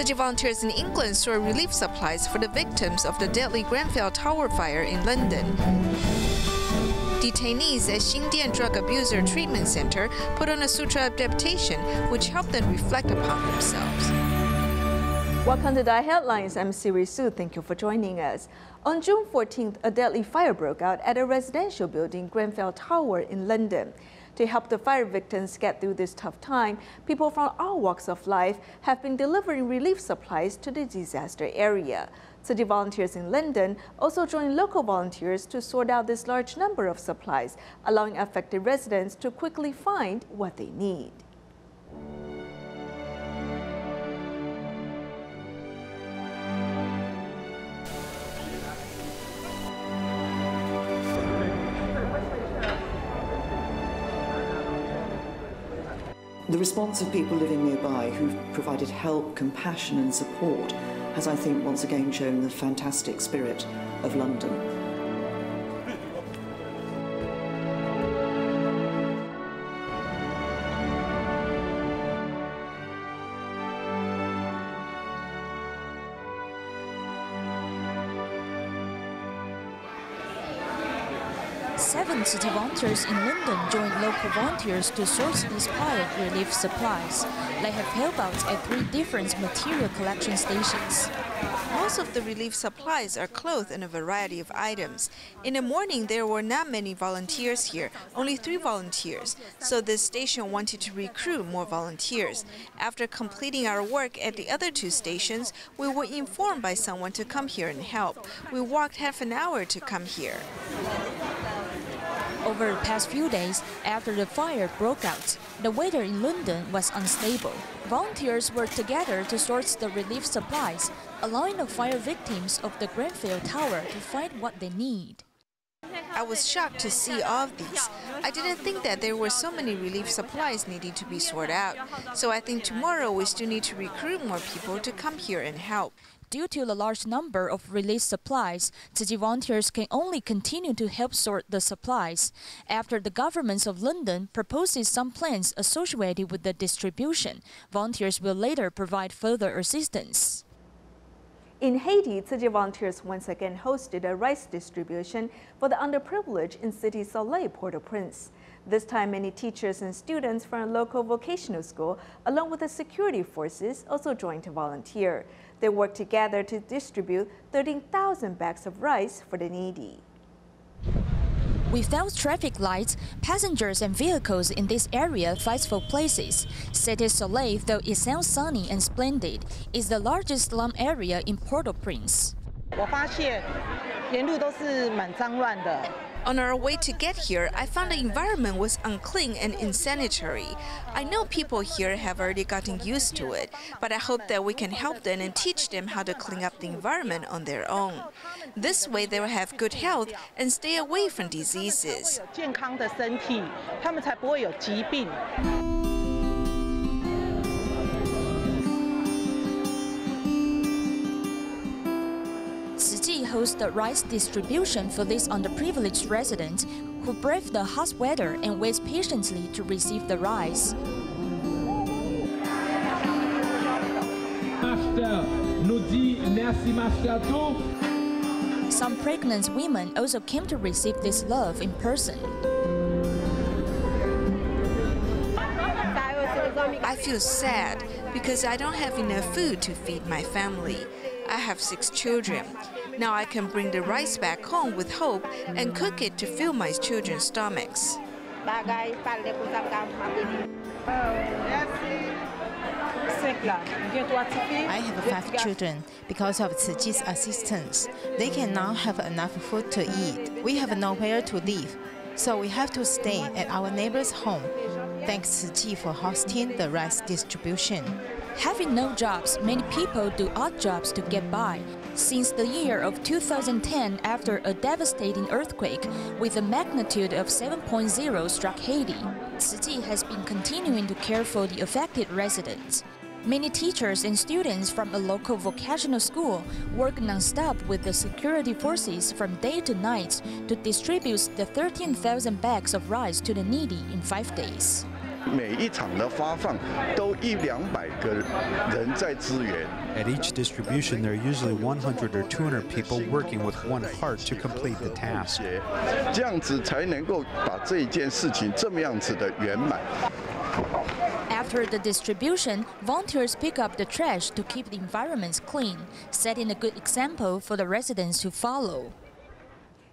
Tzu Chi volunteers in England store relief supplies for the victims of the deadly Grenfell Tower fire in London. Detainees at Sindian drug abuser treatment center put on a sutra adaptation, which helped them reflect upon themselves. Welcome to DaAi Headlines. I'm Siri. Thank you for joining us. On June 14th, a deadly fire broke out at a residential building, Grenfell Tower in London. To help the fire victims get through this tough time, people from all walks of life have been delivering relief supplies to the disaster area. Tzu Chi volunteers in London also joined local volunteers to sort out this large number of supplies, allowing affected residents to quickly find what they need. The response of people living nearby who've provided help, compassion and support has, I think, once again shown the fantastic spirit of London. Seven Tzu Chi volunteers in London joined local volunteers to source these pilot relief supplies. They have helpouts at 3 different material collection stations. Most of the relief supplies are clothes and a variety of items. In the morning, there were not many volunteers here, only 3 volunteers. So this station wanted to recruit more volunteers. After completing our work at the other 2 stations, we were informed by someone to come here and help. We walked half an hour to come here. Over the past few days, after the fire broke out, the weather in London was unstable. Volunteers worked together to source the relief supplies, allowing the fire victims of the Grenfell Tower to find what they need. I was shocked to see all of these. I didn't think that there were so many relief supplies needing to be sorted out. So I think tomorrow we still need to recruit more people to come here and help. Due to the large number of relief supplies, Tzu Chi volunteers can only continue to help sort the supplies. After the government of London proposes some plans associated with the distribution, volunteers will later provide further assistance. In Haiti, Tzu Chi volunteers once again hosted a rice distribution for the underprivileged in Cité Soleil, Port-au-Prince. This time, many teachers and students from a local vocational school, along with the security forces, also joined to volunteer. They worked together to distribute 13,000 bags of rice for the needy. Without traffic lights, passengers and vehicles in this area fight for places. Cité Soleil, though it sounds sunny and splendid, is the largest slum area in Port-au-Prince. On our way to get here, I found the environment was unclean and unsanitary. I know people here have already gotten used to it, but I hope that we can help them and teach them how to clean up the environment on their own. This way they will have good health and stay away from diseases. Tzu Chi hosts the rice distribution for these underprivileged residents who brave the hot weather and wait patiently to receive the rice. Some pregnant women also came to receive this love in person. I feel sad because I don't have enough food to feed my family. I have 6 children. Now I can bring the rice back home with hope and cook it to fill my children's stomachs. I have 5 children. Because of Tzu Chi's assistance, they can now have enough food to eat. We have nowhere to live, so we have to stay at our neighbor's home. Thanks Tzu Chi for hosting the rice distribution. Having no jobs, many people do odd jobs to get by. Since the year of 2010, after a devastating earthquake with a magnitude of 7.0 struck Haiti, Tzu Chi has been continuing to care for the affected residents. Many teachers and students from a local vocational school work non-stop with the security forces from day to night to distribute the 13,000 bags of rice to the needy in 5 days. 每一场的发放都100-200个人在支援。At each distribution, there are usually 100 or 200 people working with one heart to complete the task. 这样子才能够把这一件事情这么样子的圆满。 After the distribution, volunteers pick up the trash to keep the environments clean, setting a good example for the residents to follow.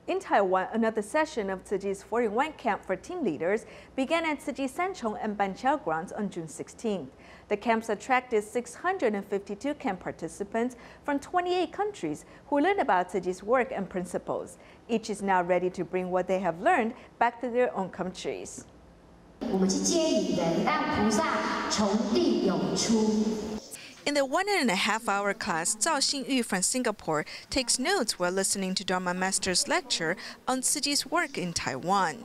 In Taiwan, another session of Tzu Chi's 4-in-1 camp for team leaders began at Tzu Chi Sanchong and Banqiao grounds on June 16th. The camps attracted 652 camp participants from 28 countries who learned about Tzu Chi's work and principles. Each is now ready to bring what they have learned back to their own countries. 我们去接引人，让菩萨从地涌出。 In the 1.5-hour class, Zhao Xingyu from Singapore takes notes while listening to Dharma Master's lecture on Tzu Chi's work in Taiwan.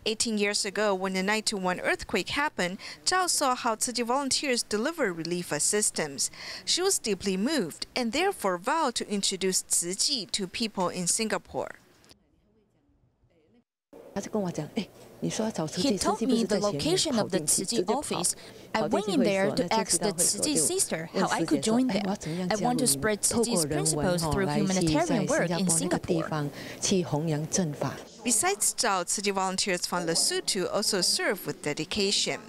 18 years ago, when the 9/1 earthquake happened, Zhao saw how Tzu Chi volunteers deliver relief assistance. She was deeply moved and therefore vowed to introduce Tzu Chi to people in Singapore. He told me the location of the Tzu Chi office. I went in there to ask the Tzu Chi sister how I could join them. I want to spread Tzu Chi's principles through humanitarian work in Singapore. Besides Zhao, Tzu Chi volunteers from Lesotho also serve with dedication.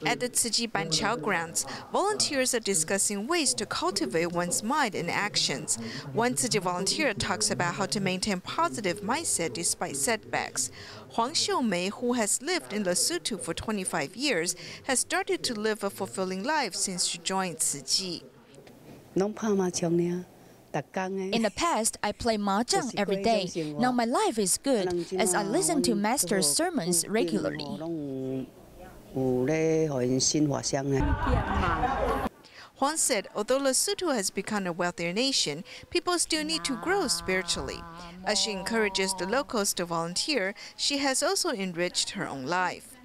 At the Tzu Chi Banqiao grounds, volunteers are discussing ways to cultivate one's mind and actions. One Tzu Chi volunteer talks about how to maintain positive mindset despite setbacks. Huang Xiumei, who has lived in Lesotho for 25 years, has started to live a fulfilling life since she joined Tzu Chi. In the past, I played mahjong every day. Now my life is good as I listen to Master's sermons regularly. Huang said, although Lesotho has become a wealthier nation, people still need to grow spiritually. As she encourages the locals to volunteer, she has also enriched her own life.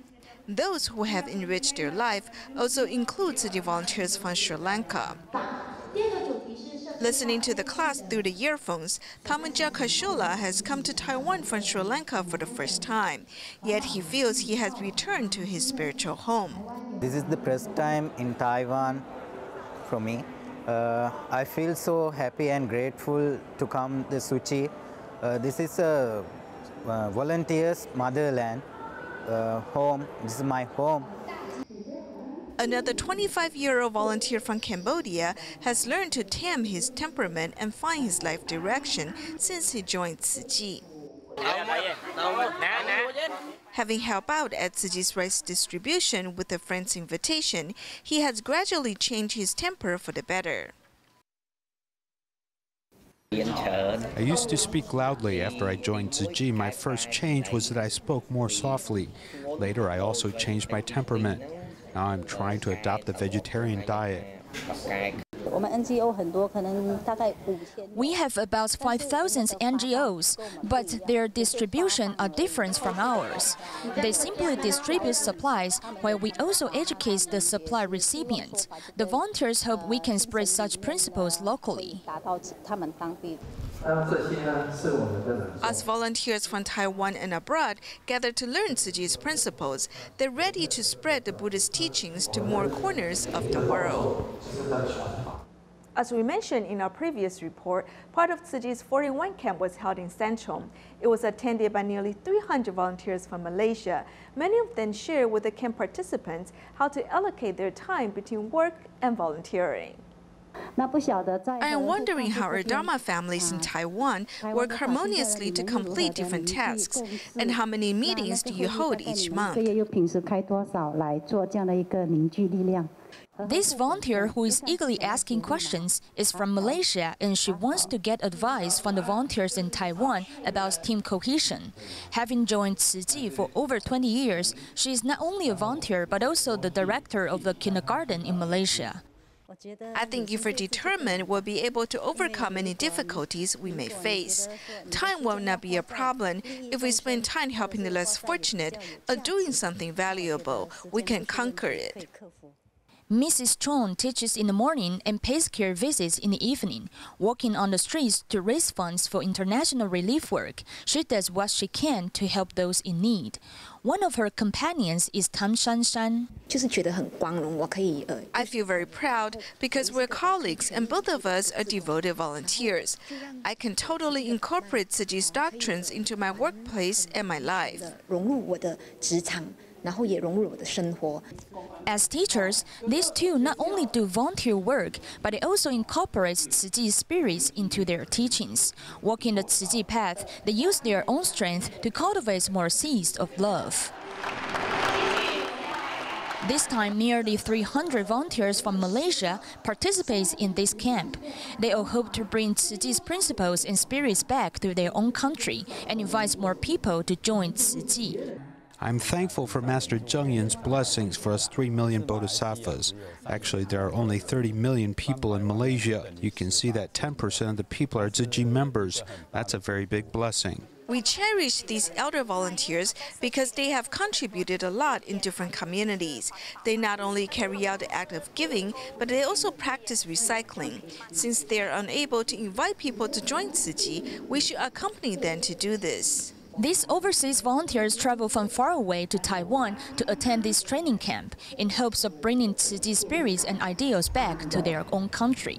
Those who have enriched their life also include Tzu Chi volunteers from Sri Lanka. Listening to the class through the earphones, Thamanja Kashola has come to Taiwan from Sri Lanka for the first time. Yet he feels he has returned to his spiritual home. This is the first time in Taiwan for me. I feel so happy and grateful to come to Tzu Chi. This is a volunteers' motherland, home. This is my home. Another 25-year-old volunteer from Cambodia has learned to tame his temperament and find his life direction since he joined Tzu Chi. Having helped out at Tzu Chi's rice distribution with a friend's invitation, he has gradually changed his temper for the better. I used to speak loudly after I joined Tzu Chi. My first change was that I spoke more softly. Later, I also changed my temperament. Now I'm trying to adopt the vegetarian diet. We have about 5,000 NGOs, but their distribution are different from ours. They simply distribute supplies while we also educate the supply recipients. The volunteers hope we can spread such principles locally. As volunteers from Taiwan and abroad gather to learn Tzu Chi's principles, they're ready to spread the Buddhist teachings to more corners of the world. As we mentioned in our previous report, part of Tzu Chi's 4-in-1 camp was held in Sanchong. It was attended by nearly 300 volunteers from Malaysia. Many of them share with the camp participants how to allocate their time between work and volunteering. I am wondering how our Dharma families in Taiwan work harmoniously to complete different tasks, and how many meetings do you hold each month? This volunteer who is eagerly asking questions is from Malaysia, and she wants to get advice from the volunteers in Taiwan about team cohesion. Having joined Tzu Chi for over 20 years, she is not only a volunteer but also the director of the kindergarten in Malaysia. I think if we're determined, we'll be able to overcome any difficulties we may face. Time will not be a problem. If we spend time helping the less fortunate or doing something valuable, we can conquer it. Mrs. Chong teaches in the morning and pays care visits in the evening, walking on the streets to raise funds for international relief work. She does what she can to help those in need. One of her companions is Tam Shan. I feel very proud because we're colleagues and both of us are devoted volunteers. I can totally incorporate Tzu Chi's doctrines into my workplace and my life. As teachers, these two not only do volunteer work, but they also incorporate Tzu Chi's spirits into their teachings. Walking the Tzu Chi path, they use their own strength to cultivate more seeds of love. This time, nearly 300 volunteers from Malaysia participate in this camp. They all hope to bring Tzu Chi's principles and spirits back to their own country and invite more people to join Tzu Chi. I'm thankful for Master Zheng Yin's blessings for us 3 million bodhisattvas. Actually, there are only 30 million people in Malaysia. You can see that 10% of the people are Tzu Chi members. That's a very big blessing. We cherish these elder volunteers because they have contributed a lot in different communities. They not only carry out the act of giving, but they also practice recycling. Since they are unable to invite people to join Tzu Chi, we should accompany them to do this. These overseas volunteers travel from far away to Taiwan to attend this training camp in hopes of bringing Tzu Chi spirits and ideals back to their own country.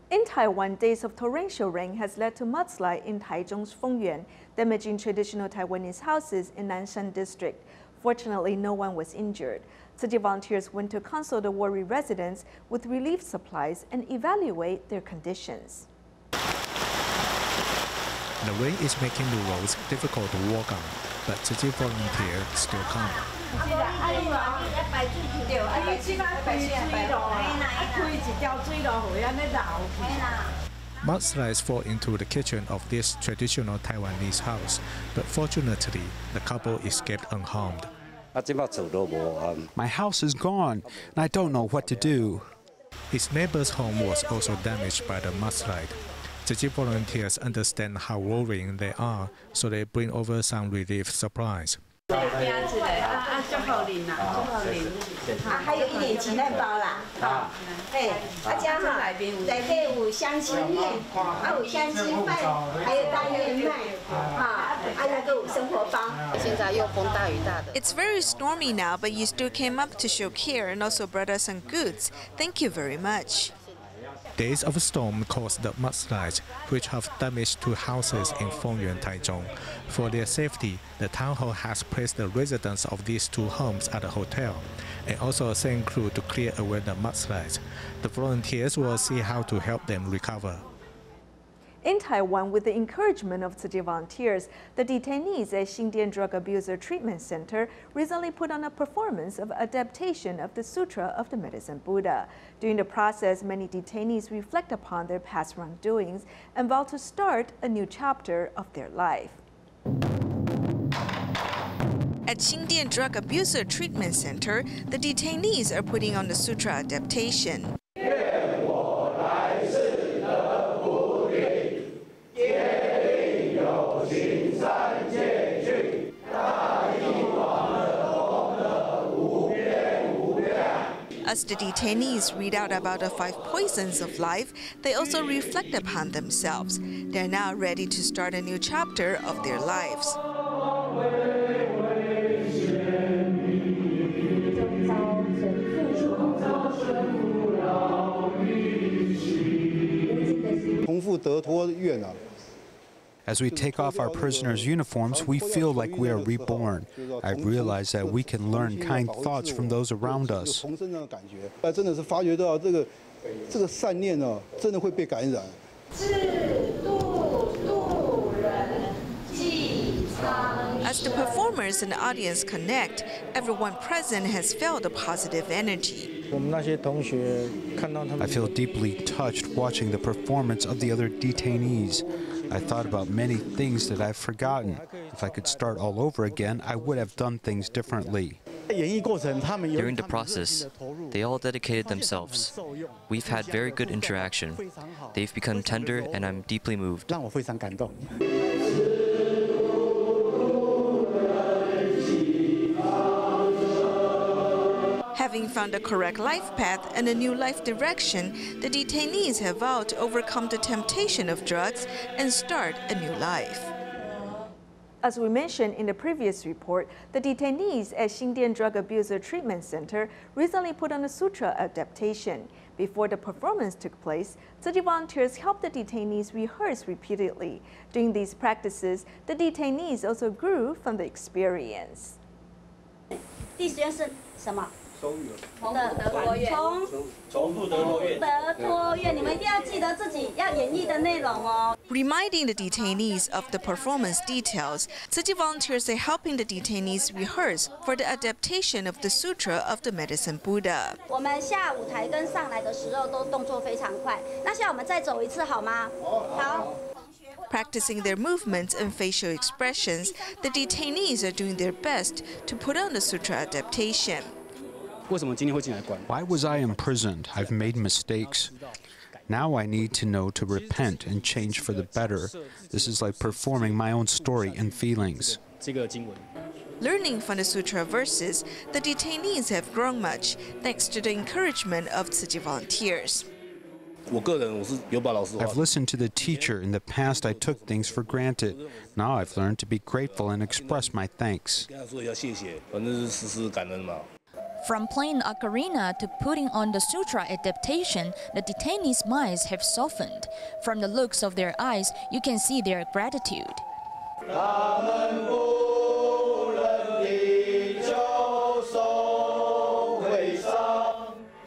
In Taiwan, days of torrential rain has led to mudslide in Taichung's Fengyuan, damaging traditional Taiwanese houses in Nanshan district. Fortunately, no one was injured. Tzu Chi volunteers went to console the worried residents with relief supplies and evaluate their conditions. The rain is making the roads difficult to walk on, but Tzu Chi volunteers still come. Mudslides fall into the kitchen of this traditional Taiwanese house, but fortunately, the couple escaped unharmed. My house is gone, and I don't know what to do. His neighbor's home was also damaged by the mudslide. Tzu Chi volunteers understand how worrying they are, so they bring over some relief supplies. It's very stormy now, but you still came up to show care and also brought us some goods. Thank you very much. Days of storm caused the mudslides, which have damaged 2 houses in Fengyuan, Taichung. For their safety, the town hall has placed the residents of these 2 homes at a hotel, and also assigned crew to clear away the mudslides. The volunteers will see how to help them recover. In Taiwan, with the encouragement of Tzu Chi volunteers, the detainees at Sindian Drug Abuser Treatment Center recently put on a performance of adaptation of the Sutra of the Medicine Buddha. During the process, many detainees reflect upon their past wrongdoings and vow to start a new chapter of their life. At Sindian Drug Abuser Treatment Center, the detainees are putting on the Sutra adaptation. As the detainees read out about the 5 poisons of life, they also reflect upon themselves. They're now ready to start a new chapter of their lives. As we take off our prisoners' uniforms, we feel like we are reborn. I've realized that we can learn kind thoughts from those around us. As the performers and the audience connect, everyone present has felt a positive energy. I feel deeply touched watching the performance of the other detainees. I thought about many things that I've forgotten. If I could start all over again, I would have done things differently. During the process, they all dedicated themselves. We've had very good interaction. They've become tender, and I'm deeply moved. Having found a correct life path and a new life direction, the detainees have vowed to overcome the temptation of drugs and start a new life. As we mentioned in the previous report, the detainees at Sindian Drug Abuser Treatment Center recently put on a sutra adaptation. Before the performance took place, Tzu Chi volunteers helped the detainees rehearse repeatedly. During these practices, the detainees also grew from the experience. 第10是什么？德托院。重复德托院。德托院，你们一定要记得自己要演绎的内容哦。Reminding the detainees of the performance details, Tzu Chi volunteers are helping the detainees rehearse for the adaptation of the Sutra of the Medicine Buddha. 我们下舞台跟上来的时候都动作非常快。那现在我们再走一次好吗？好。 Practicing their movements and facial expressions, the detainees are doing their best to put on the sutra adaptation. Why was I imprisoned? I've made mistakes. Now I need to know to repent and change for the better. This is like performing my own story and feelings. Learning from the sutra verses, the detainees have grown much thanks to the encouragement of Tzu Chi volunteers. I've listened to the teacher. In the past, I took things for granted. Now I've learned to be grateful and express my thanks. From playing ocarina to putting on the sutra adaptation, the detainees' minds have softened. From the looks of their eyes, you can see their gratitude.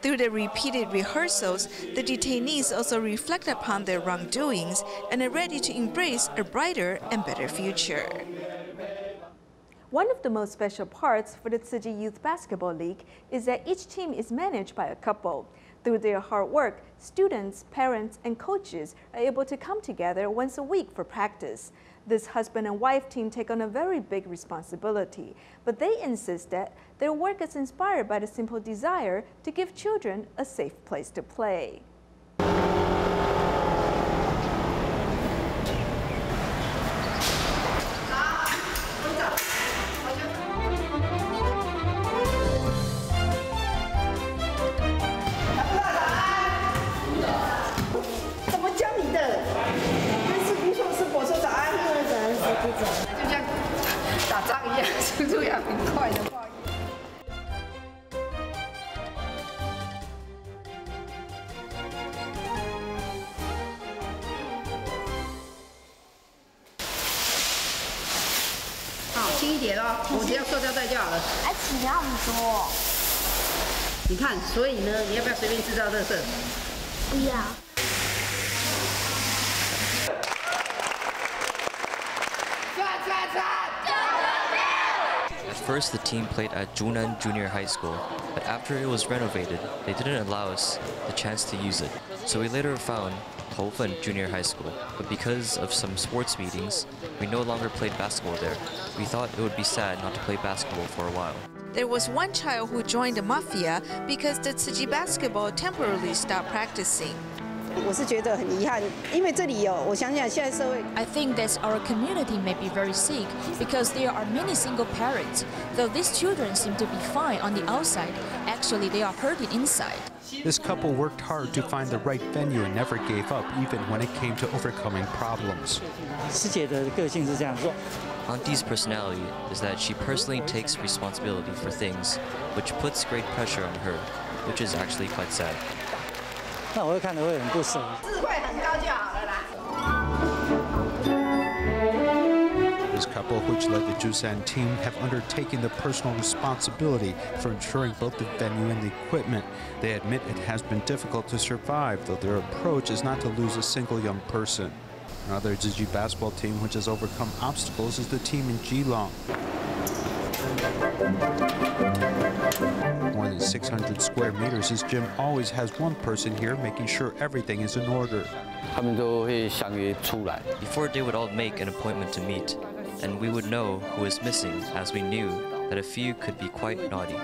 Through the repeated rehearsals, the detainees also reflect upon their wrongdoings and are ready to embrace a brighter and better future. One of the most special parts for the Tzu Chi Youth Basketball League is that each team is managed by a couple. Through their hard work, students, parents, and coaches are able to come together once a week for practice. This husband and wife team take on a very big responsibility, but they insist that their work is inspired by the simple desire to give children a safe place to play. 轻一点哦，我只要塑胶袋就好了。哎，请要那么多。你看，所以呢，你要不要随便制造垃圾？不要。At first, the team played at Zhunan Junior High School, but after it was renovated, they didn't allow us the chance to use it. So we later found Tofen Junior High School, but because of some sports meetings, we no longer played basketball there. We thought it would be sad not to play basketball for a while. There was one child who joined the mafia because the Tzu Chi basketball temporarily stopped practicing. I think that our community may be very sick because there are many single parents. Though these children seem to be fine on the outside, actually they are hurting inside. This couple worked hard to find the right venue and never gave up, even when it came to overcoming problems. Auntie's personality is that she personally takes responsibility for things, which puts great pressure on her, which is actually quite sad. This couple, which led the Jusan team, have undertaken the personal responsibility for ensuring both the venue and the equipment. They admit it has been difficult to survive, though their approach is not to lose a single young person. Another Tzu Chi basketball team which has overcome obstacles is the team in Geelong. More than 600 square meters, this gym always has one person here making sure everything is in order. Before they would all make an appointment to meet, and we would know who is missing, as we knew that a few could be quite naughty.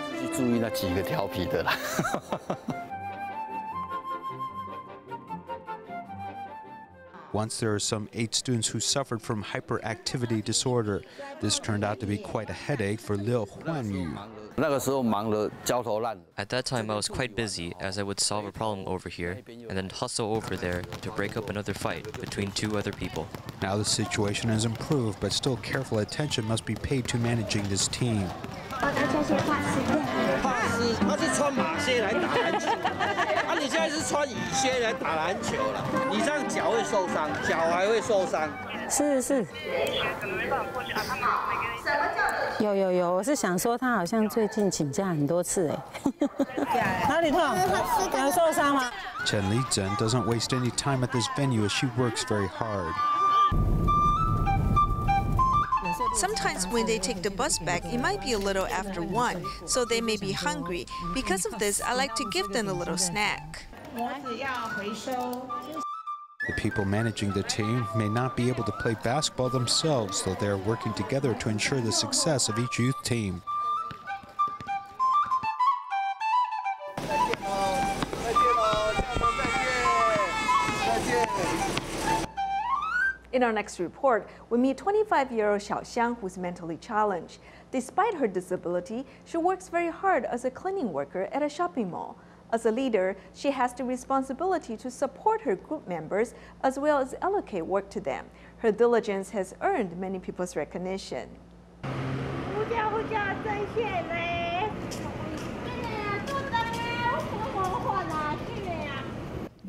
Once there are some 8 students who suffered from hyperactivity disorder. This turned out to be quite a headache for Liu Huanyu. At that time, I was quite busy as I would solve a problem over here and then hustle over there to break up another fight between 2 other people. Now the situation has improved, but still careful attention must be paid to managing this team. Chen Li Zhen doesn't waste any time at this venue as she works very hard. Sometimes when they take the bus back, it might be a little after 1, so they may be hungry. Because of this, I like to give them a little snack. The people managing the team may not be able to play basketball themselves, so they are working together to ensure the success of each youth team. In our next report, we meet 25-year-old Xiao Xiang, who's mentally challenged. Despite her disability, she works very hard as a cleaning worker at a shopping mall. As a leader, she has the responsibility to support her group members as well as allocate work to them. Her diligence has earned many people's recognition.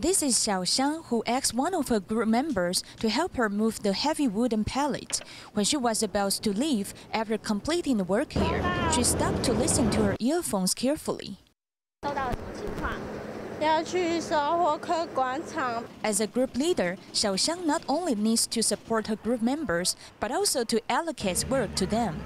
This is Xiao Xiang, who asked one of her group members to help her move the heavy wooden pallet. When she was about to leave after completing the work here, she stopped to listen to her earphones carefully. As a group leader, Xiao Xiang not only needs to support her group members, but also to allocate work to them.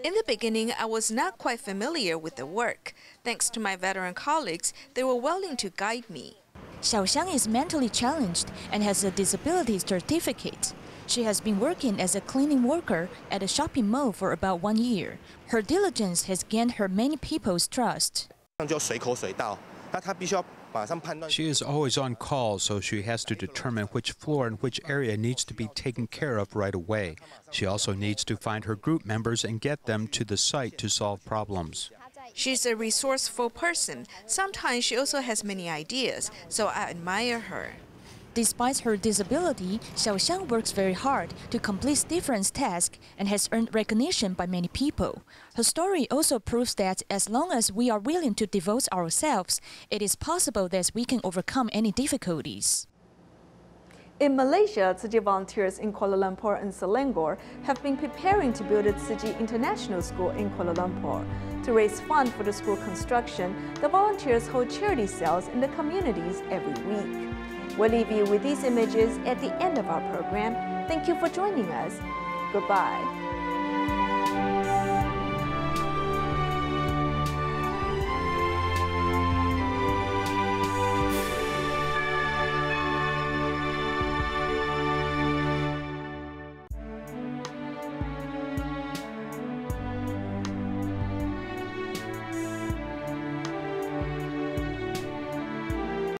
In the beginning, I was not quite familiar with the work. Thanks to my veteran colleagues, they were willing to guide me. Xiao Xiang is mentally challenged and has a disability certificate. She has been working as a cleaning worker at a shopping mall for about 1 year. Her diligence has gained her many people's trust. She is always on call, so she has to determine which floor and which area needs to be taken care of right away. She also needs to find her group members and get them to the site to solve problems. She's a resourceful person. Sometimes she also has many ideas, so I admire her. Despite her disability, Xiao Xiang works very hard to complete different tasks and has earned recognition by many people. Her story also proves that as long as we are willing to devote ourselves, it is possible that we can overcome any difficulties. In Malaysia, Tzu Chi volunteers in Kuala Lumpur and Selangor have been preparing to build a Tzu Chi International School in Kuala Lumpur. To raise funds for the school construction, the volunteers hold charity sales in the communities every week. We'll leave you with these images at the end of our program. Thank you for joining us. Goodbye.